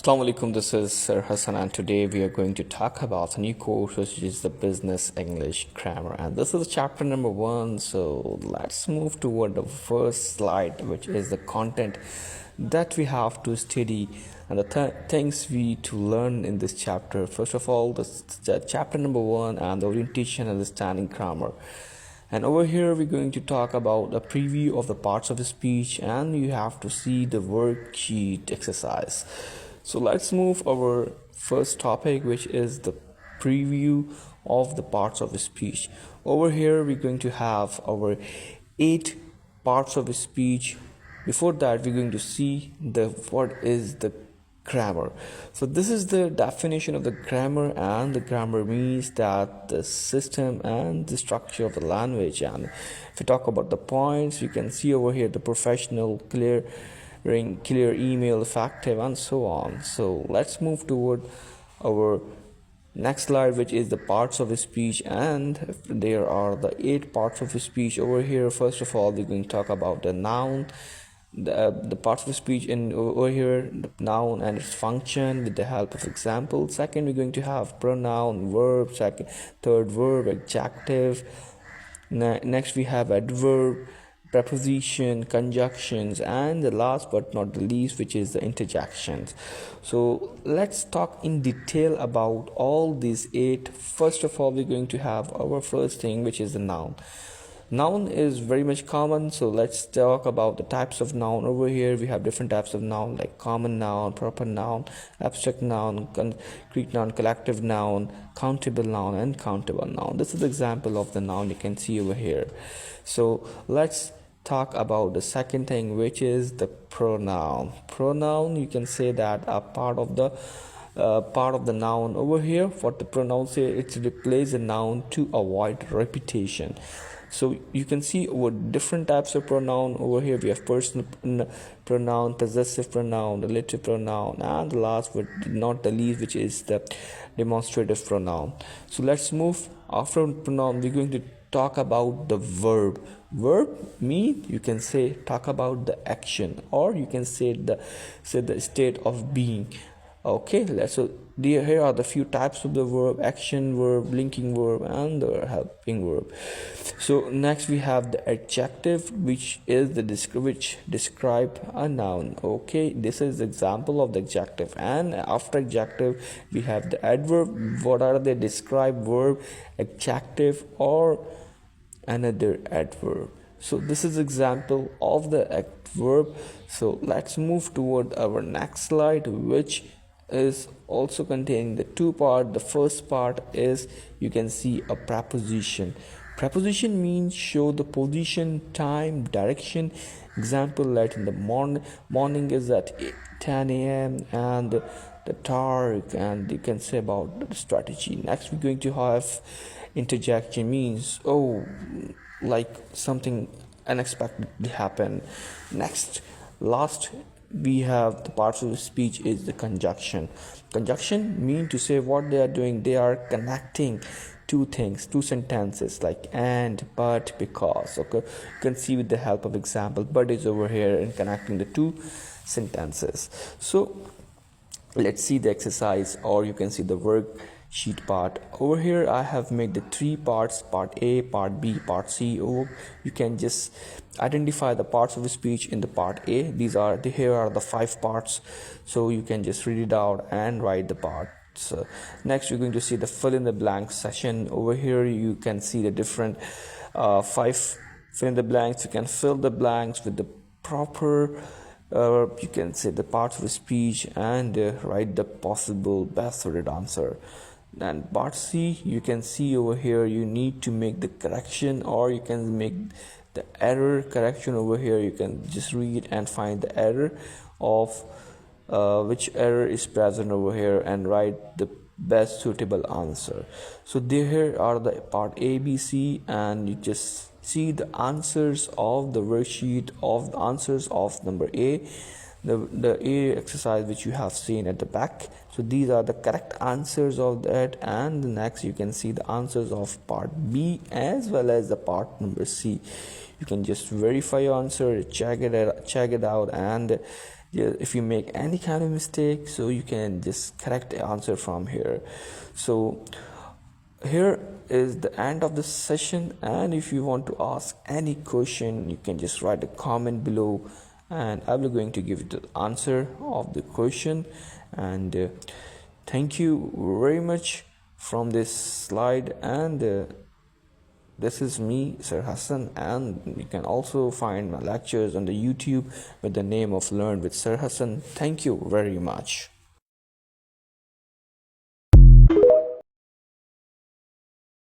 Assalamu alaikum, this is Sir Hassan, and today we are going to talk about a new course which is the Business English Grammar, and this is chapter number 1. So let's move toward the first slide, which is the content that we have to study and the things we to learn in this chapter. First of all, the chapter number 1 and the orientation and understanding grammar. And over here, we're going to talk about a preview of the parts of the speech, and you have to see the worksheet exercise. So let's move our first topic, which is the preview of the parts of the speech. Over here, we're going to have our 8 parts of the speech. Before that, we're going to see what is the grammar. So this is the definition of the grammar, and the grammar means that the system and the structure of the language. And if we talk about the points, you can see over here the professional, clear, email, effective, and so on. So let's move toward our next slide, which is the parts of a speech, and there are the 8 parts of a speech over here. First of all, we're going to talk about the noun, the parts of the speech in over here, the noun and its function with the help of example. Second, we're going to have pronoun, verb. Third, verb, adjective. Next, we have adverb, preposition, conjunctions, and the last but not the least, which is the interjections. So let's talk in detail about all these 8. First of all, we're going to have our first thing, which is the noun. Noun is very much common, so let's talk about the types of noun. Over here we have different types of noun, like common noun, proper noun, abstract noun, concrete noun, collective noun, countable noun, and countable noun. This is the example of the noun you can see over here. So let's talk about the second thing, which is the pronoun. Pronoun, you can say that a part of the noun. Over here, what the pronoun say, it's replace a noun to avoid repetition. So you can see what different types of pronoun. Over here we have personal pronoun, possessive pronoun, relative pronoun, and the last but not the least, which is the demonstrative pronoun. So let's move. After pronoun, we're going to talk about the verb. Verb mean, you can say, talk about the action, or you can say the state of being. Okay, so here are the few types of the verb: action verb, linking verb, and the helping verb. So next we have the adjective, which is which describe a noun. Okay, this is the example of the adjective. And after adjective we have the adverb. What are they? Describe verb, adjective, or another adverb. So this is example of the adverb. So let's move toward our next slide, which is also containing the 2 part. The first part is, you can see, a preposition. Preposition means show the position, time, direction. Example, like in the morning is at 10 a.m. and the target, and you can say about the strategy. Next we're going to have interjection, means like something unexpectedly happen. Last we have the parts of the speech is the conjunction. Conjunction mean to say what they are doing. They are connecting 2 things, 2 sentences, like and, but, because. Okay, you can see with the help of example, but is over here and connecting the 2 sentences. So let's see the exercise, or you can see the worksheet part. Over here I have made the 3 parts: part A, part B, part C. You can just identify the parts of the speech in the part A. Here are the 5 parts, so you can just read it out and write the parts. Next you're going to see the fill in the blank session. Over here you can see the different 5 fill in the blanks. You can fill the blanks with the proper you can say the parts of the speech and write the possible best suited answer. And part C, you can see over here you need to make the correction, or you can make the error correction. Over here you can just read and find the error of which error is present over here and write the best suitable answer. So here are the part A, B, C, and you just see the answers of the worksheet of the answers of number A, the A exercise which you have seen at the back. So these are the correct answers of that, and next you can see the answers of part B as well as the part number C. You can just verify your answer, check it out, and if you make any kind of mistake, so you can just correct the answer from here. So here is the end of the session, and if you want to ask any question, you can just write a comment below, and I will going to give you the answer of the question. And thank you very much from this slide. And this is me, Sir Hassan, and you can also find my lectures on the YouTube with the name of Learn with Sir Hassan. Thank you very much.